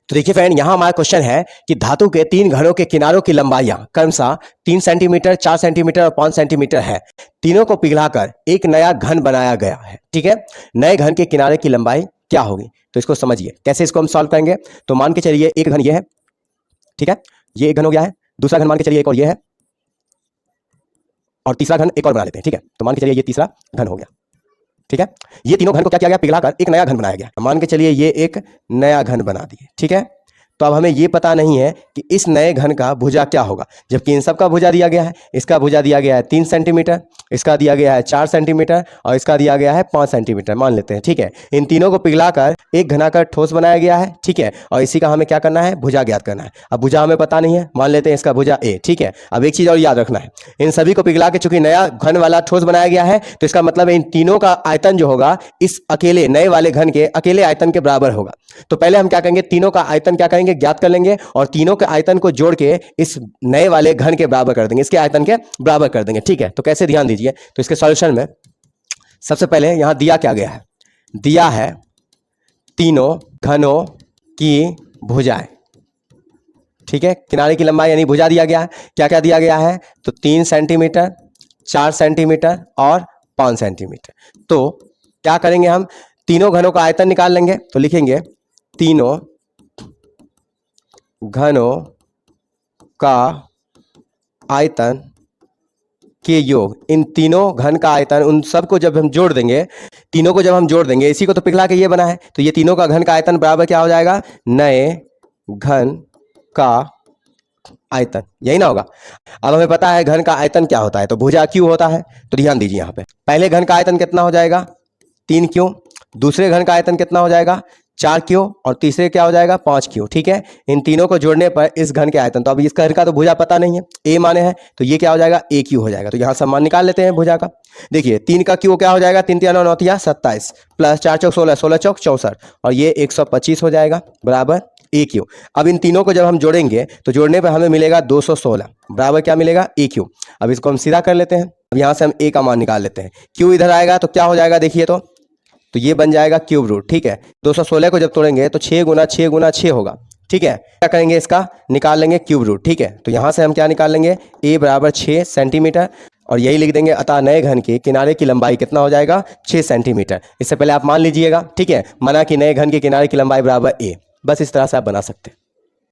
तो देखिए फ्रेंड, यहाँ हमारा क्वेश्चन है कि धातु के 3 घनों के किनारों की लंबाइयां क्रमशः 3 सेंटीमीटर, 4 सेंटीमीटर और 5 सेंटीमीटर है। तीनों को पिघलाकर एक नया घन बनाया गया है। ठीक है, नए घन के किनारे की लंबाई क्या होगी? तो इसको समझिए कैसे इसको हम सॉल्व करेंगे। तो मान के चलिए एक घन ये है, ठीक है, ये एक घन हो गया है। दूसरा घन मान के चलिए एक और ये है, और तीसरा घन एक और बना लेते हैं। ठीक है, तो मान के चलिए ये तीसरा घन हो गया। ठीक है, ये तीनों घन को क्या किया गया? पिघलाकर एक नया घन बनाया गया। मान के चलिए ये एक नया घन बना दिए। ठीक है, तो अब हमें ये पता नहीं है कि इस नए घन का भुजा क्या होगा, जबकि इन सब का भुजा दिया गया है। इसका भुजा दिया गया है 3 सेंटीमीटर, इसका दिया गया है 4 सेंटीमीटर और इसका दिया गया है 5 सेंटीमीटर मान लेते हैं। ठीक है, इन तीनों को पिघलाकर एक घनाकार ठोस बनाया गया है। ठीक है, और इसी का हमें क्या करना है? भुजा ज्ञात करना है। अब भुजा हमें पता नहीं है, मान लेते हैं इसका भुजा ए। ठीक है, अब एक चीज और याद रखना है, इन सभी को पिघला के चूंकि नया घन वाला ठोस बनाया गया है, तो इसका मतलब है इन तीनों का आयतन जो होगा इस अकेले नए वाले घन के अकेले आयतन के बराबर होगा। तो पहले हम क्या करेंगे? तीनों का आयतन क्या करेंगे? ज्ञात कर लेंगे और तीनों के आयतन को जोड़ के इस नए वाले घन के बराबर कर देंगे, इसके आयतन के बराबर कर देंगे। ठीक है, तो कैसे? ध्यान दीजिए। तो इसके सॉल्यूशन में सबसे पहले यहां दिया क्या गया है? दिया है तीनों घनों की भुजाएं। ठीक है, किनारे की लंबाई यानी भुजा दिया गया है। क्या क्या दिया गया है? तो 3 सेंटीमीटर, 4 सेंटीमीटर और 5 सेंटीमीटर। तो क्या करेंगे? हम तीनों घनों का आयतन निकाल लेंगे। तो लिखेंगे तीनों घनों का आयतन के योग। इन तीनों घन का आयतन, उन सबको जब हम जोड़ देंगे, तीनों को जब हम जोड़ देंगे, इसी को तो पिघला के ये बना है, तो ये तीनों का घन का आयतन बराबर क्या हो जाएगा? नए घन का आयतन। यही ना होगा? अब हमें पता है घन का आयतन क्या होता है, तो भुजा क्यू होता है। तो ध्यान दीजिए यहाँ पे, पहले घन का आयतन कितना हो जाएगा? 3 क्यू। दूसरे घन का आयतन कितना हो जाएगा? 4 क्यू। और तीसरे क्या हो जाएगा? 5 क्यू। ठीक है, इन तीनों को जोड़ने पर इस घन के आयतन, तो अब इस घन का तो भुजा पता नहीं है, ए माने है, तो ये क्या हो जाएगा? ए क्यू हो जाएगा। तो यहाँ सम्मान निकाल लेते हैं भुजा का। देखिए 3 का क्यू क्या हो जाएगा? 3 3 9 9 27 प्लस 4 चौक 16, 16 चौक 64 और ये 125 हो जाएगा बराबर ए क्यू। अब इन तीनों को जब हम जोड़ेंगे तो जोड़ने पर हमें मिलेगा 216 बराबर क्या मिलेगा? ए क्यू। अब इसको हम सीधा कर लेते हैं। अब यहाँ से हम ए का मान निकाल लेते हैं। क्यू इधर आएगा तो क्या हो जाएगा? देखिए तो ये बन जाएगा क्यूब रूट। ठीक है, 216 को जब तोड़ेंगे तो 6 गुना 6 गुना 6 होगा। ठीक है, क्या करेंगे? इसका निकाल लेंगे क्यूब रूट। ठीक है, तो यहाँ से हम क्या निकाल लेंगे? ए बराबर 6 सेंटीमीटर और यही लिख देंगे, अतः नए घन के किनारे की लंबाई कितना हो जाएगा? 6 सेंटीमीटर। इससे पहले आप मान लीजिएगा। ठीक है, माना कि नए घन के किनारे की लंबाई बराबर ए। बस इस तरह से आप बना सकते हैं।